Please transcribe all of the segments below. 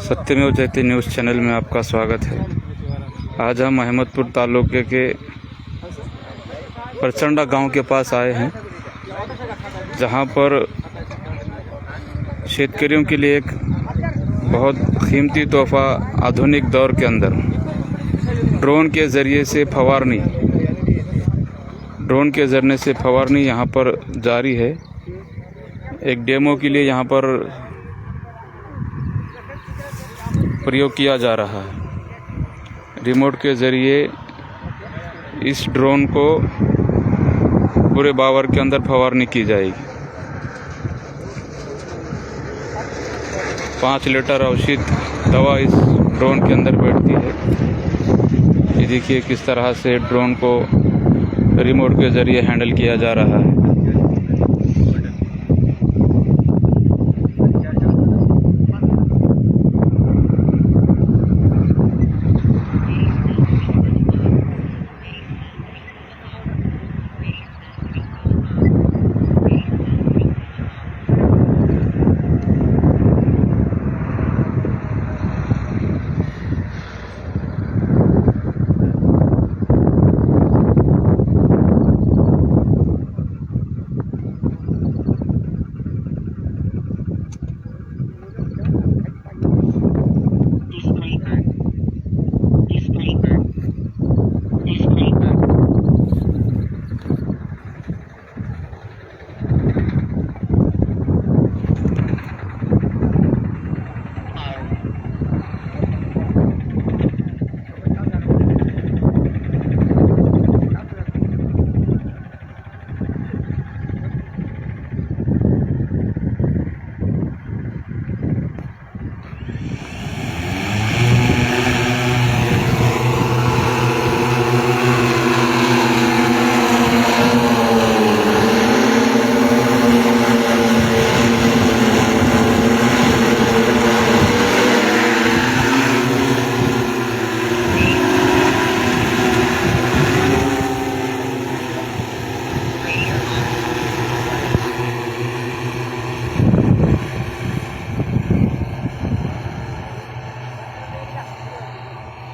सत्यमेव जयते news channel में आपका स्वागत है। आज हम अहमदपुर तालुके के प्रचंडा गांव के पास आए हैं, जहां पर शेतकरियों के लिए एक बहुत कीमती तोहफा आधुनिक दौर के अंदर ड्रोन के ज़रिए से फवारनी यहां पर जारी है। एक डेमो के लिए यहां पर प्रयोग किया जा रहा है। रिमोट के ज़रिए इस ड्रोन को पूरे बावर के अंदर फवारनी की जाएगी। 5 लीटर औषध दवा इस ड्रोन के अंदर बैठती है। ये देखिए किस तरह से ड्रोन को रिमोट के ज़रिए हैंडल किया जा रहा है।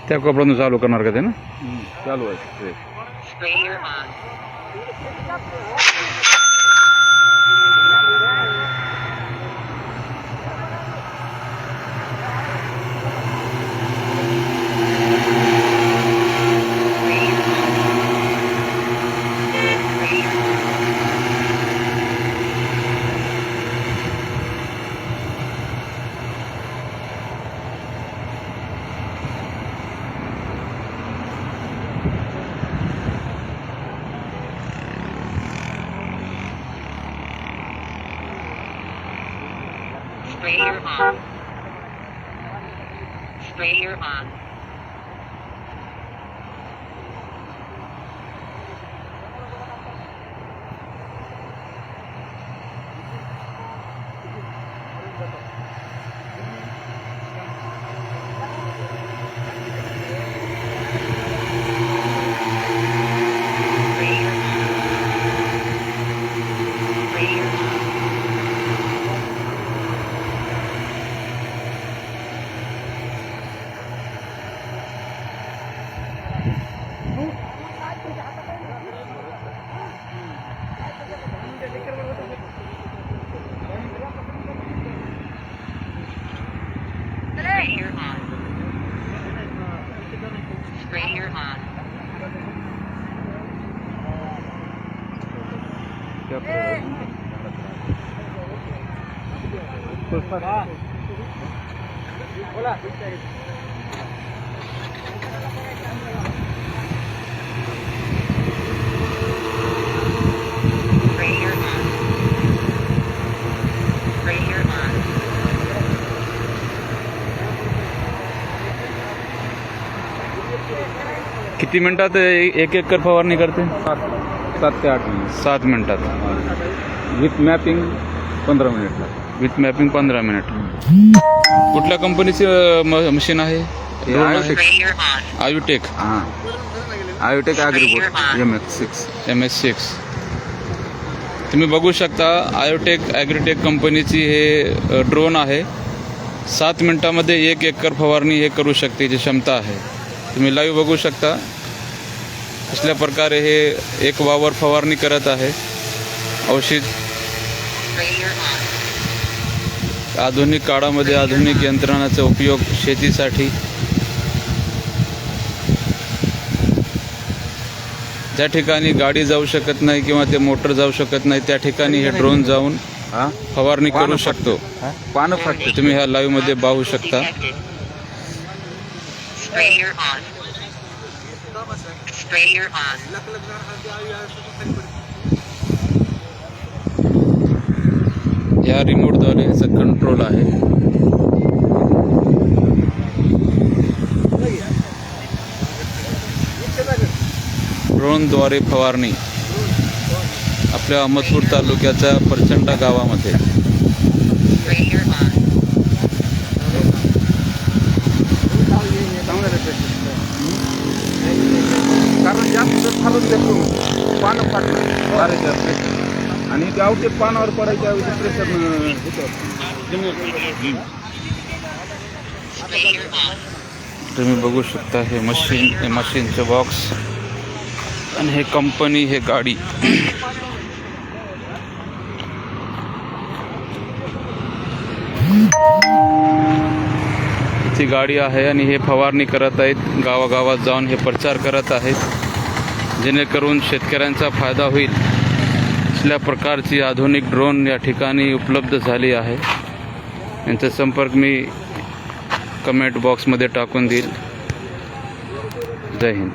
त्या कपड्यानं चालू करणार का ते ना? चालू आहे. Sprayer on. Sprayer on. Sprayer on. Sprayer on. Sprayer on. Sprayer on. Sprayer on. किती मिनिटात एक एकर फवारणी करते? 7 ते 8 मिनिट. 7 मिनिटात. विथ मॅपिंग 15 मिनिटला. With mapping 15 minute. कुठल्या कंपनीचे मशीन आहे? Sprayer on. आयुटेक. हां, आयोटेक ॲग्रीबोट MS6. तुम्ही बघू शकता आयोटेक ॲग्रीटेक कंपनीची हे ड्रोन आहे. 7 मिनिटामध्ये 1 एकर फवारणी हे करू शकते, याची क्षमता आहे. तुम्ही लाईव्ह बघू शकता कसल्या प्रकारे हे एक वावर फवारणी करत आहे. औषध Sprayer on. आधुनिक काळामध्ये आधुनिक यंत्रणाचा उपयोग शेतीसाठी. ज्या ठिकाणी गाडी जाऊ शकत नाही किंवा ते मोटर जाऊ शकत नाही त्या ठिकाणी हे ड्रोन जाऊन हा फवारणी करू शकतो. पानं फाटते. तुम्ही ह्या लाईव्ह मध्ये पाहू शकता. Detected. Sprayer on. Sprayer on. या रिमोटद्वारे याचा कंट्रोल आहे. ड्रोनद्वारे फवारणी आपल्या अहमदपूर तालुक्याच्या परचंडा गावामध्ये. Sprayer on. कारण जास्त खालून देतो पानं फाटलं वाऱ्याच्या प्रेशर आणि ते औषध पानावर पडायच्या ऐवजी प्रेशर Sprayer on. तुम्ही बघू शकता हे मशीन, हे मशीनचे बॉक्स आणि हे कंपनी, हे गाडी. ती गाडी आहे आणि हे फवारणी करत आहेत. गावागावात जाऊन हे प्रचार करत आहेत जेणेकरून शेतकऱ्यांचा फायदा होईल. असल्या प्रकारची आधुनिक ड्रोन या ठिकाणी उपलब्ध झाली आहे. यांचा संपर्क मी कमेंट बॉक्समध्ये टाकून देईल. जय हिंद.